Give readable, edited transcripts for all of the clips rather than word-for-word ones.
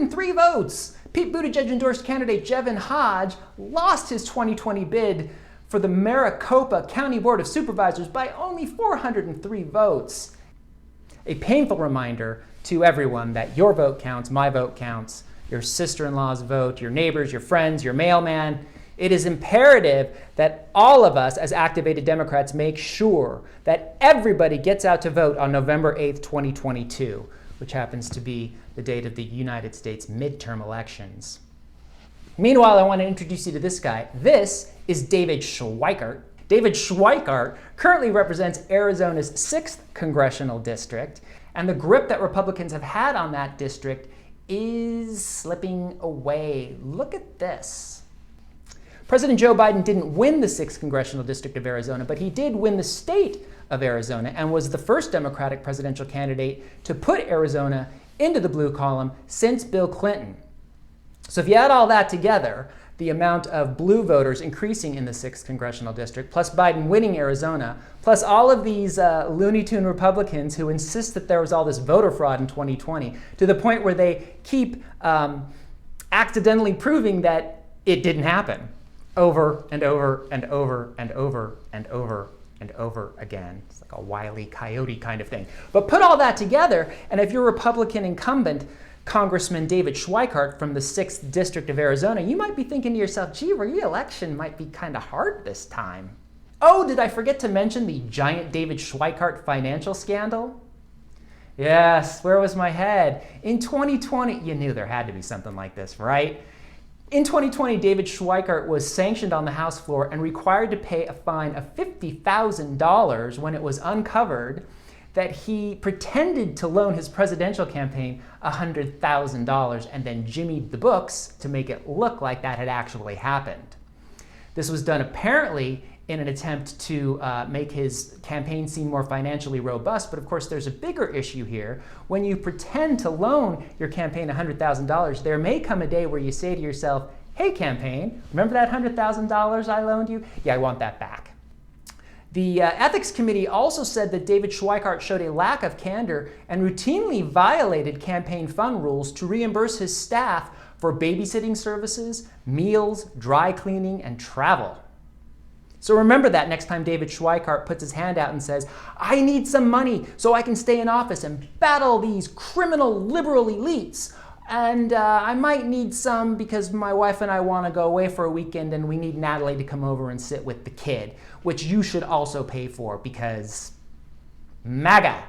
403 votes. Pete Buttigieg endorsed candidate Jevin Hodge lost his 2020 bid for the Maricopa County Board of Supervisors by only 403 votes. A painful reminder to everyone that your vote counts, my vote counts, your sister-in-law's vote, your neighbors, your friends, your mailman. It is imperative that all of us as activated Democrats make sure that everybody gets out to vote on November 8th, 2022, which happens to be the date of the United States midterm elections. Meanwhile, I want to introduce you to this guy. This is David Schweikart. David Schweikart currently represents Arizona's 6th congressional district, and the grip that Republicans have had on that district is slipping away. Look at this. President Joe Biden didn't win the 6th congressional district of Arizona, but he did win the state of Arizona and was the first Democratic presidential candidate to put Arizona into the blue column since Bill Clinton. So if you add all that together, the amount of blue voters increasing in the 6th congressional district, plus Biden winning Arizona, plus all of these Looney Tune Republicans who insist that there was all this voter fraud in 2020, to the point where they keep accidentally proving that it didn't happen over and over and over and over and over and over again. It's like a Wile E. Coyote kind of thing. But put all that together, and if you're Republican incumbent, Congressman David Schweikart from the 6th District of Arizona, you might be thinking to yourself, gee, re-election might be kind of hard this time. Oh, did I forget to mention the giant David Schweikart financial scandal? Yes, where was my head? In 2020, you knew there had to be something like this, right? In 2020, David Schweikart was sanctioned on the House floor and required to pay a fine of $50,000 when it was uncovered that he pretended to loan his presidential campaign $100,000 and then jimmied the books to make it look like that had actually happened. This was done apparently in an attempt to make his campaign seem more financially robust, but of course there's a bigger issue here. When you pretend to loan your campaign $100,000, there may come a day where you say to yourself, hey campaign, remember that $100,000 I loaned you? Yeah, I want that back. The Ethics Committee also said that David Schweikart showed a lack of candor and routinely violated campaign fund rules to reimburse his staff for babysitting services, meals, dry cleaning, and travel. So remember that next time David Schweikart puts his hand out and says, I need some money so I can stay in office and battle these criminal liberal elites. And I might need some because my wife and I want to go away for a weekend and we need Natalie to come over and sit with the kid, which you should also pay for because MAGA.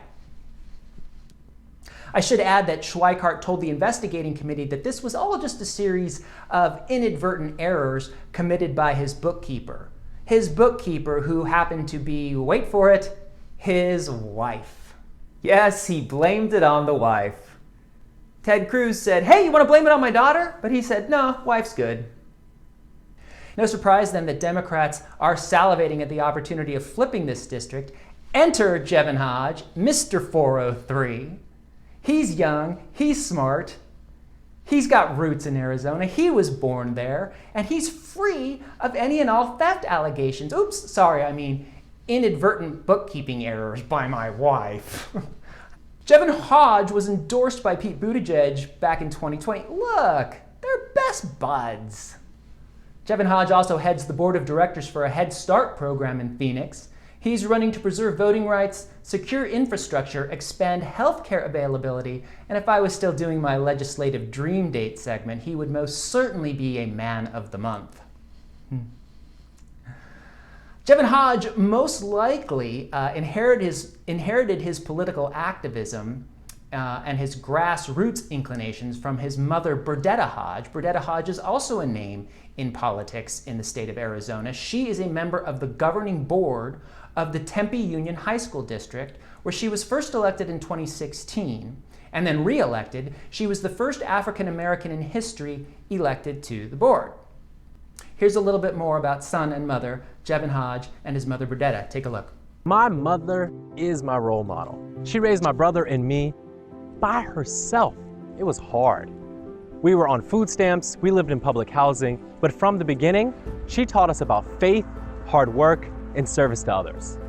I should add that Schweikart told the investigating committee that this was all just a series of inadvertent errors committed by his bookkeeper. His bookkeeper, who happened to be, wait for it, his wife. Yes, he blamed it on the wife. Ted Cruz said, hey, you want to blame it on my daughter? But he said, no, wife's good. No surprise then that Democrats are salivating at the opportunity of flipping this district. Enter Jevin Hodge, Mr. 403. He's young, he's smart, he's got roots in Arizona, he was born there, and he's free of any and all theft allegations. Oops, sorry, I mean inadvertent bookkeeping errors by my wife. Jevin Hodge was endorsed by Pete Buttigieg back in 2020. Look, they're best buds. Jevin Hodge also heads the board of directors for a Head Start program in Phoenix. He's running to preserve voting rights, secure infrastructure, expand healthcare availability, and if I was still doing my legislative dream date segment, he would most certainly be a man of the month. Jevin Hodge most likely inherited his political activism and his grassroots inclinations from his mother, Burdetta Hodge. Burdetta Hodge is also a name in politics in the state of Arizona. She is a member of the governing board of the Tempe Union High School District, where she was first elected in 2016 and then re-elected. She was the first African American in history elected to the board. Here's a little bit more about son and mother, Jevin Hodge and his mother Burdetta. Take a look. My mother is my role model. She raised my brother and me by herself. It was hard. We were on food stamps, we lived in public housing, but from the beginning, she taught us about faith, hard work, and service to others.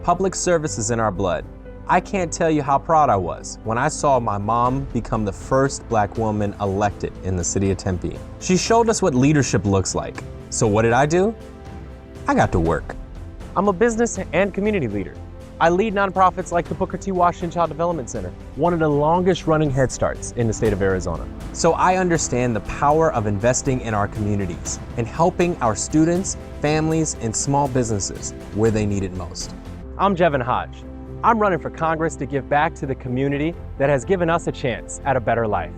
Public service is in our blood. I can't tell you how proud I was when I saw my mom become the first Black woman elected in the city of Tempe. She showed us what leadership looks like. So what did I do? I got to work. I'm a business and community leader. I lead nonprofits like the Booker T. Washington Child Development Center, one of the longest running Head Starts in the state of Arizona. So I understand the power of investing in our communities and helping our students, families, and small businesses where they need it most. I'm Jevin Hodge. I'm running for Congress to give back to the community that has given us a chance at a better life.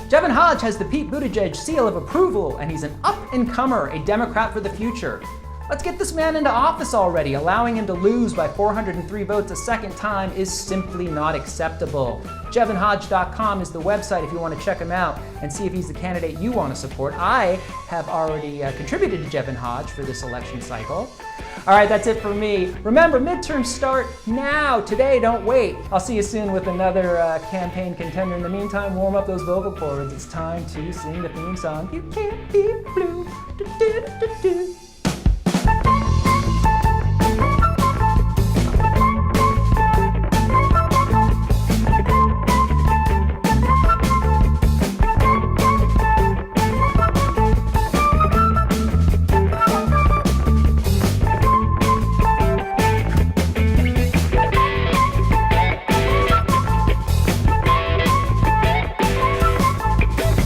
Jevin Hodge has the Pete Buttigieg seal of approval, and he's an up-and-comer, a Democrat for the future. Let's get this man into office already. Allowing him to lose by 403 votes a second time is simply not acceptable. JevinHodge.com is the website if you want to check him out and see if he's the candidate you want to support. I have already contributed to Jevin Hodge for this election cycle. All right, that's it for me. Remember, midterms start now, today, don't wait. I'll see you soon with another campaign contender. In the meantime, warm up those vocal cords. It's time to sing the theme song. You can't be blue. Do, do, do, do.